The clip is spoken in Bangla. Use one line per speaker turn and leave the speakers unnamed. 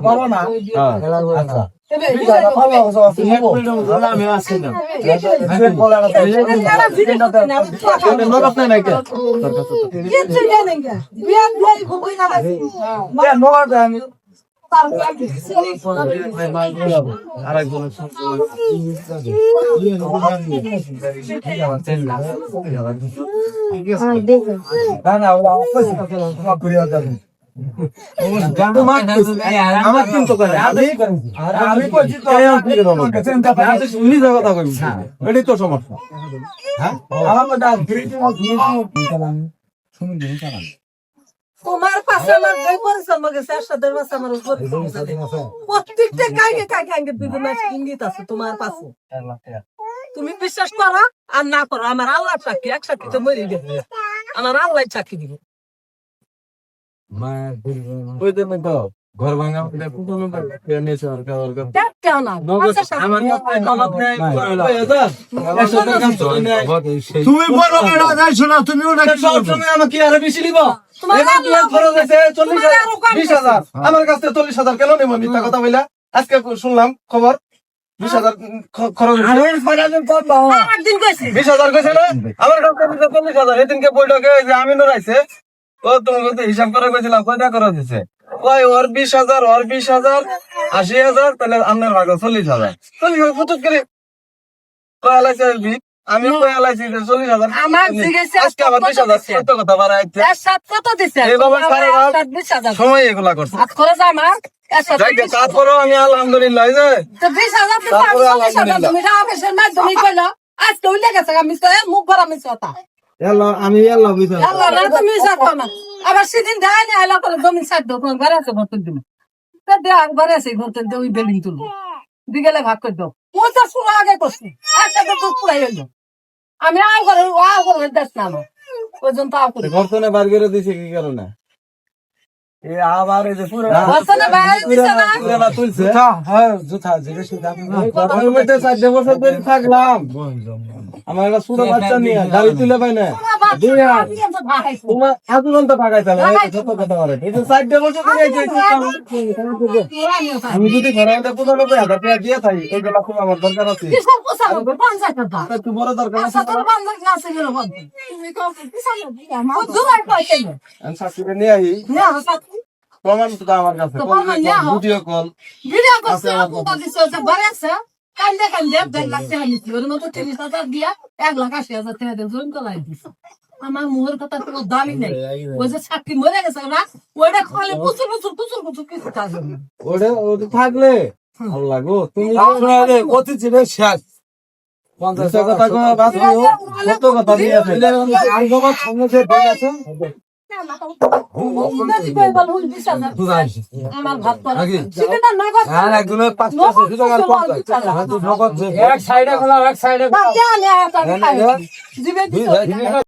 পাবো না আমার কিন্তু আমি এটাই তো সমস্যা।
তোমার পাশে আমার বই পরিশ্রম গেছে সাদের মাছ আমার উপর প্রত্যেকটা কাইকে কাইকে দুই মাস ইঙ্গিত আছে তোমার পাশে। তুমি বিশ্বাস করো আর না করো আমার আল্লাহ সাক্ষী, এক সাক্ষী তো মরে গেছে, আমার আল্লাহ সাক্ষী দিব।
ঘর ভাঙা তুমি আমাকে আরো বেশি নিব। আমার কাছ থেকে 40,000 কেন নেব? মিথ্যা কথা বললা। আজকে শুনলাম খবর 20,000 খরচ 20,000 গেছে না আমার কাছ থেকে 40,000। এদিনকে বৈঠকে আমিনুর আইছে, ও তুমি হিসাব করে গেছিলাম কয়টা খরচ দিছে, কয় ওর 20,000 ওর 20,000 80,000, তাহলে আপনার ভাগ 40,000 ফুটুক করে কয় আলাইছে। আমি কয় আলাইছি 40,000 আজকে আবার 20,000 কত কথা বাড়াইছে এইভাবে সারা রাত সময় এগুলা করছে। কাজ করো আমি আলহামদুলিল্লাহ
মুখ ভরা মিস কথা
আমি
আবার সেদিন দেয় না এলাকা জমি সাইড দাও, তোমার ঘরে আছে ভর্তন দিন ঘরে আছে ভর্তন দিয়ে ওই বিল্ডিং তুলবো বিকেলে ভাগ করে দাও। ওই তো শুরু আগে করছি একসাথে তো পুরাই হইল। আমি আও করে দেশ না আমার ওই জন্য তাও করি
বর্তমানে বার করে দিছে কি কারণে আবার এই যে তুলছে থাকলাম আমার একটা ছোট বাচ্চা নিয়ে গাড়ি তুলে পাই না তোমার এত ঘন্টা ফাঁকাই তাহলে আমি যদি ঘরে 95,000 টাকা দিয়ে থাকি এইগুলা খুব আমার দরকার আছে, একটু বড় দরকার আছে। আমি শাশুড়ি নিয়ে আই প্রমাণ তো আমার কাছে ভিডিও কল আছে আমার কাছে।
কান্দে 1 লাখ টাকা নিচ্ছি ওর মতো 30,000 দিয়া 1,80,000 টাকা দিয়ে জমি তোলাই দিচ্ছে। আমার মুহের কথা কোনো দামি নেই। ওই যে সাক্ষী মরে গেছে না ওইটা খালি প্রচুর কিছু কাজ হবে
ওটা থাকলে ভালো লাগো। তুমি অতি ছিল শেষ 50 কথা কত কথা দিয়ে আর তোমার সামনে যে বই আছে
আমার ভাত
এক সাইডে খোলা এক সাইডে